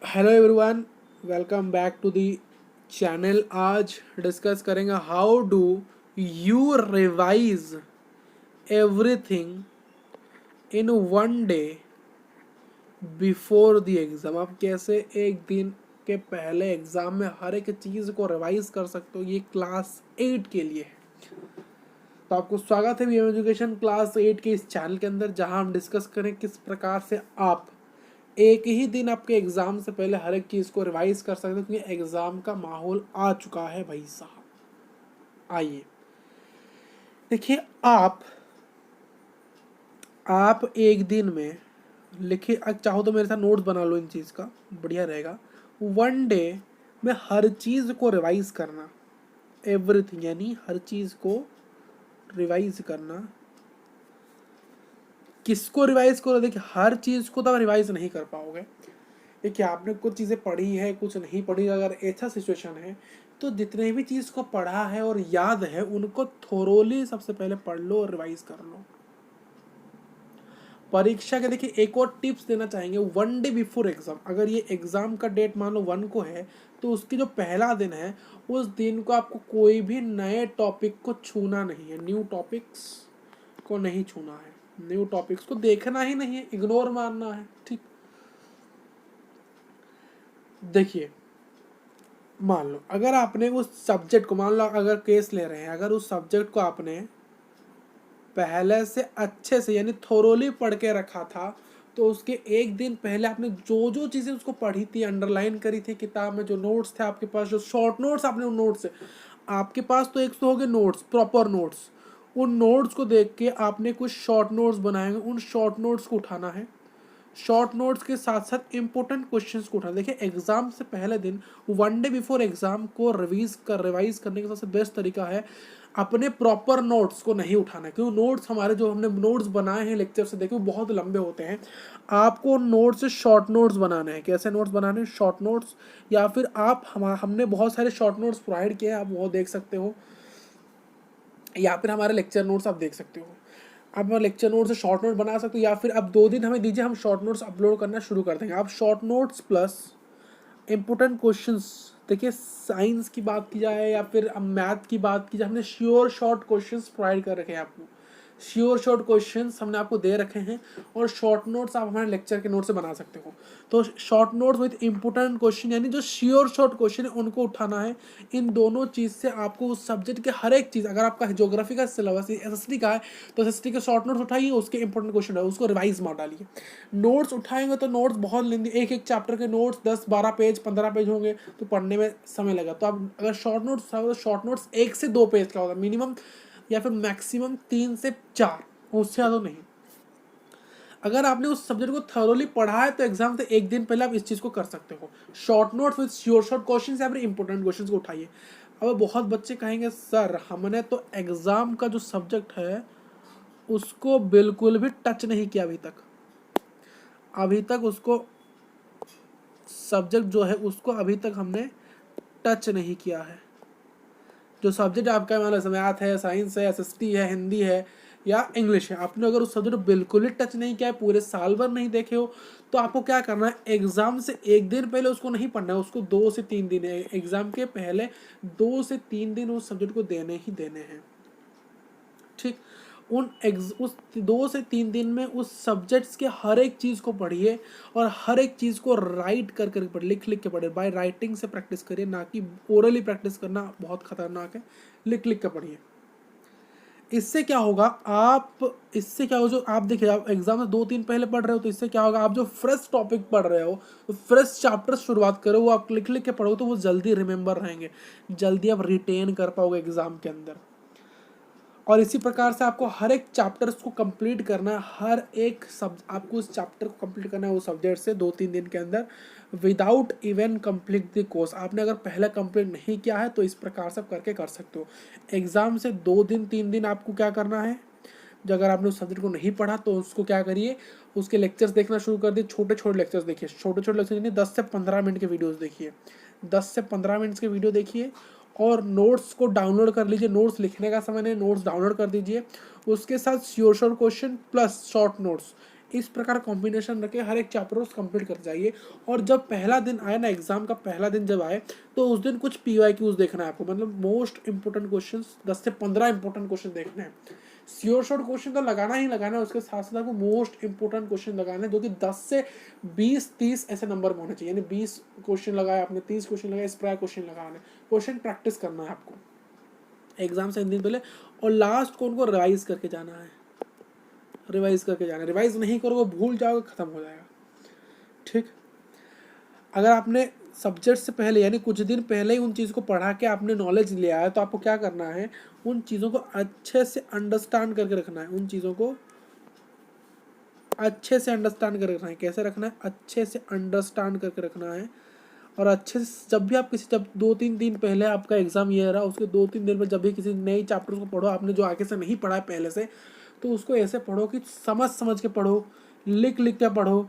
Hello everyone, welcome back to the channel. आज discuss करेंगे how do you revise everything in one day before the exam. आप कैसे एक दिन के पहले एग्ज़ाम में हर एक चीज़ को रिवाइज कर सकते हो। ये क्लास 8 के लिए है। तो आपको स्वागत है वी एजुकेशन क्लास 8 के इस चैनल के अंदर, जहां हम डिस्कस करें किस प्रकार से आप एक ही दिन आपके एग्जाम से पहले हर एक चीज को रिवाइज कर सकते हो, क्योंकि एग्जाम का माहौल आ चुका है भाई साहब। आइए देखिए, आप एक दिन में लिखिए, चाहो तो मेरे साथ नोट्स बना लो इन चीज का, बढ़िया रहेगा। वन डे में हर चीज को रिवाइज करना, एवरीथिंग यानी हर चीज को रिवाइज करना। किसको रिवाइज करो? देखिए, हर चीज को तो आप रिवाइज नहीं कर पाओगे। देखिए, आपने कुछ चीज़ें पढ़ी है, कुछ नहीं पढ़ी। अगर ऐसा सिचुएशन है तो जितने भी चीज़ को पढ़ा है और याद है उनको थोरोली सबसे पहले पढ़ लो और रिवाइज कर लो। परीक्षा के देखिए एक और टिप्स देना चाहेंगे। वन डे बिफोर एग्जाम, अगर ये एग्जाम का डेट मान लो 1 को है, तो उसकी जो पहला दिन है उस दिन को आपको कोई भी नए टॉपिक को छूना नहीं है। न्यू टॉपिक्स को नहीं छूना है, न्यू टॉपिक्स को देखना ही नहीं है, इग्नोर मारना है। ठीक, देखिए, मान लो अगर आपने उस सब्जेक्ट को, मान लो अगर केस ले रहे हैं, अगर उस सब्जेक्ट को आपने पहले से अच्छे से यानी थोरोली पढ़ के रखा था, तो उसके एक दिन पहले आपने जो जो चीज़ें उसको पढ़ी थी, अंडरलाइन करी थी किताब में, जो नोट्स थे आपके पास, जो शॉर्ट नोट्स आपने उन नोट्स से, आपके पास तो एक तो हो गए नोट्स, प्रॉपर नोट्स। उन नोट्स को देख के आपने कुछ शॉर्ट नोट्स बनाए हैं, उन शॉर्ट नोट्स को उठाना है। शॉर्ट नोट्स के साथ साथ इंपॉर्टेंट क्वेश्चंस को उठाना। देखिए, एग्जाम से पहले दिन, वन डे बिफोर एग्जाम को रिवाइज करने का सबसे बेस्ट तरीका है अपने प्रॉपर नोट्स को नहीं उठाना, क्योंकि नोट्स हमारे जो हमने नोट्स बनाए हैं लेक्चर से, देखो बहुत लंबे होते हैं। आपको नोट्स से शॉर्ट नोट्स बनाने हैं। कैसे नोट्स बनाने हैं? शॉर्ट नोट्स, या फिर आप हमने बहुत सारे शॉर्ट नोट्स प्रोवाइड किए हैं, आप वो देख सकते हो, या फिर हमारे लेक्चर नोट्स आप देख सकते हो। आप लेक्चर नोट से शॉर्ट नोट बना सकते हो, या फिर अब 2 दिन हमें दीजिए, हम शॉर्ट नोट्स अपलोड करना शुरू कर देंगे। आप short notes plus important questions, देखिए साइंस की बात की जाए या फिर अब मैथ की बात की जाए, हमने श्योर शॉर्ट क्वेश्चंस प्रोवाइड कर रखे हैं आपको। श्योर शॉर्ट क्वेश्चंस हमने आपको दे रखे हैं, और शॉर्ट नोट्स आप हमारे लेक्चर के नोट से बना सकते हो। तो short notes with important question, यानी जो श्योर शॉर्ट क्वेश्चन है उनको उठाना है। इन दोनों चीज़ से आपको उस सब्जेक्ट के हर एक चीज़, अगर आपका ज्योग्राफी का सिलेबस एसएसटी का है तो एसएसटी के शॉर्ट नोट्स उठाइए, उसके इंपॉर्टेंट क्वेश्चन है उसको रिवाइज मार डालिए। नोट्स उठाएंगे तो नोट्स बहुत लेंदी, एक एक चैप्टर के नोट्स 10-12 पेज 15 पेज होंगे, तो पढ़ने में समय लगा। तो आप अगर शॉर्ट नोट्स, शॉर्ट नोट्स 1 से 2 पेज का होता है मिनिमम, या फिर मैक्सिमम 3 से 4, उससे ज़्यादा नहीं। अगर आपने उस सब्जेक्ट को थरोली पढ़ा है तो एग्जाम से एक दिन पहले आप इस चीज़ को कर सकते हो। Short notes with sure short question या फिर इंपॉर्टेंट क्वेश्चन को उठाइए। अब बहुत बच्चे कहेंगे सर हमने तो एग्जाम का जो सब्जेक्ट है उसको बिल्कुल भी टच नहीं किया अभी तक उसको सब्जेक्ट जो है उसको अभी तक हमने टच नहीं किया है। जो सब्जेक्ट आपका मान लो मैथ है, साइंस है, एसएसटी है, हिंदी है या इंग्लिश है, आपने अगर उस सब्जेक्ट को बिल्कुल ही टच नहीं किया है, पूरे साल भर नहीं देखे हो, तो आपको क्या करना है, एग्जाम से एक दिन पहले उसको नहीं पढ़ना है, उसको 2 से 3 दिन है, एग्जाम के पहले 2 से 3 दिन उस सब्जेक्ट को देने ही देने हैं। ठीक, उस 2 से 3 दिन में उस सब्जेक्ट्स के हर एक चीज़ को पढ़िए, और हर एक चीज़ को राइट कर कर पढ़िए, लिख लिख के पढ़िए। बाय राइटिंग से प्रैक्टिस करिए, ना कि ओरली प्रैक्टिस करना बहुत खतरनाक है। लिख लिख के पढ़िए। इससे क्या होगा, इससे क्या हो, जो आप देखिए आप एग्जाम में 2 दिन पहले पढ़ रहे हो, तो इससे क्या होगा, आप जो फ्रेश टॉपिक पढ़ रहे हो, तो फ्रेश चैप्टर शुरुआत करो, वो आप लिख लिख के पढ़ो, तो वो जल्दी रिमेंबर रहेंगे, जल्दी आप रिटेन कर पाओगे एग्जाम के अंदर। और इसी प्रकार से आपको हर एक चैप्टर्स को कंप्लीट करना है, हर एक सब आपको उस चैप्टर को कंप्लीट करना है वो सब्जेक्ट से 2-3 दिन के अंदर, without even complete the course. आपने अगर पहले कंप्लीट नहीं किया है तो इस प्रकार से आप करके कर सकते हो। एग्जाम से 2-3 दिन आपको क्या करना है, जो अगर आपने उस सब्जेक्ट को नहीं पढ़ा तो उसको क्या करिए, उसके लेक्चर्स देखना शुरू कर दिए। छोटे छोटे लेक्चर्स देखिए, छोटे छोटे लेक्चर यानी 10 से 15 मिनट के वीडियोस देखिए, 10 से 15 मिनट के वीडियो देखिए, और नोट्स को डाउनलोड कर लीजिए। नोट्स लिखने का समय नहीं, नोट्स डाउनलोड कर दीजिए। उसके साथ sure short question plus short notes, इस प्रकार कॉम्बिनेशन रखे हर एक चैप्टर उस कंप्लीट कर जाइए। और जब पहला दिन आए ना, एग्जाम का पहला दिन जब आए, तो उस दिन कुछ PYQs देखना है आपको, मतलब मोस्ट इंपोर्टेंट क्वेश्चन 10 से 15 इंपोर्टेंट क्वेश्चन देखने हैं। श्योर शॉर्ट क्वेश्चन तो लगाना ही लगाना है, उसके साथ साथ आपको मोस्ट इंपोर्टेंट क्वेश्चन लगाने हैं, जो कि 10 से 20-30 ऐसे नंबर में होने चाहिए। यानी 20 क्वेश्चन लगाए आपने, 30 क्वेश्चन लगाए, इस प्रकार क्वेश्चन लगाने, क्वेश्चन प्रैक्टिस करना है आपको एग्जाम से 1 दिन पहले। और लास्ट को उनको रिवाइज करके जाना है, रिवाइज करके जाना है। रिवाइज नहीं करोगे भूल जाओगे, खत्म हो जाएगा। ठीक, अगर आपने सब्जेक्ट से पहले यानी कुछ दिन पहले ही उन चीज़ को पढ़ा के आपने नॉलेज लिया है, तो आपको क्या करना है, उन चीज़ों को अच्छे से अंडरस्टैंड करके रखना है। उन चीज़ों को अच्छे से अंडरस्टैंड करके रखना है। कैसे रखना है, अच्छे से अंडरस्टैंड करके रखना है। और अच्छे से जब भी आप किसी, जब 2-3 दिन पहले आपका एग्जाम ये रहा, उसके 2-3 दिन में जब भी किसी नई चैप्टर को पढ़ो, आपने जो आगे से नहीं पढ़ा है पहले से, तो उसको ऐसे पढ़ो कि समझ समझ के पढ़ो, लिख लिख के पढ़ो।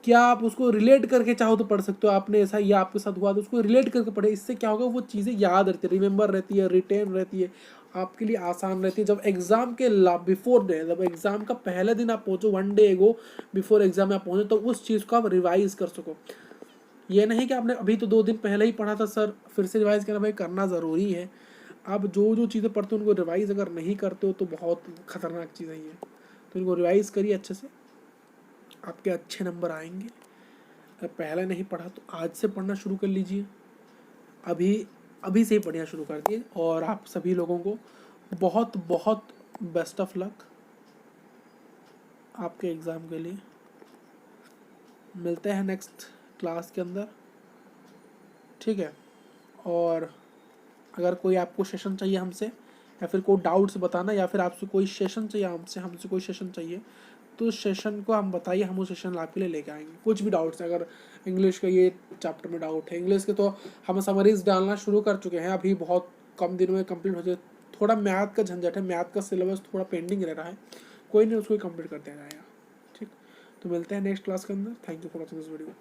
क्या आप उसको रिलेट करके चाहो तो पढ़ सकते हो, आपने ऐसा या आपके साथ हुआ तो उसको रिलेट करके पढ़े। इससे क्या होगा, वो चीज़ें याद रहती है, रिमेंबर रहती है, रिटेन रहती है, आपके लिए आसान रहती है। जब एग्जाम के बिफोर डे, जब एग्जाम का पहले दिन आप पहुँचो, 1 डे एगो बिफोर एग्जाम आप पहुँचो, तो उस चीज़ को आप रिवाइज कर सको। ये नहीं कि आपने अभी तो 2 दिन पहले ही पढ़ा था सर, फिर से रिवाइज करना, भाई करना ज़रूरी है। आप जो जो चीज़ें पढ़ते हो उनको रिवाइज अगर नहीं करते हो तो बहुत खतरनाक चीज़ है ये। तो इनको रिवाइज करिए अच्छे से, आपके अच्छे नंबर आएंगे। अगर पहले नहीं पढ़ा तो आज से पढ़ना शुरू कर लीजिए, अभी अभी से ही पढ़ना शुरू कर दिए। और आप सभी लोगों को बहुत बहुत बेस्ट ऑफ लक आपके एग्ज़ाम के लिए। मिलते हैं नेक्स्ट क्लास के अंदर, ठीक है। और अगर कोई आपको सेशन चाहिए हमसे, या फिर कोई डाउट्स बताना, या फिर आपसे कोई सेशन चाहिए, हमसे कोई सेशन चाहिए, तो उस सेशन को हम बताइए, हम उस सेशन आपके लिए लेके आएंगे। कुछ भी डाउट्स है, अगर इंग्लिश का ये चैप्टर में डाउट है, इंग्लिश के तो हम समरीज डालना शुरू कर चुके हैं, अभी बहुत कम दिनों में कंप्लीट हो जाए। थोड़ा मैथ का झंझट है, मैथ का सिलेबस थोड़ा पेंडिंग रह रहा है, कोई नहीं, उसको कंप्लीट कर दिया जाएगा। ठीक, तो मिलते हैं नेक्स्ट क्लास के अंदर। Thank you for watching this video.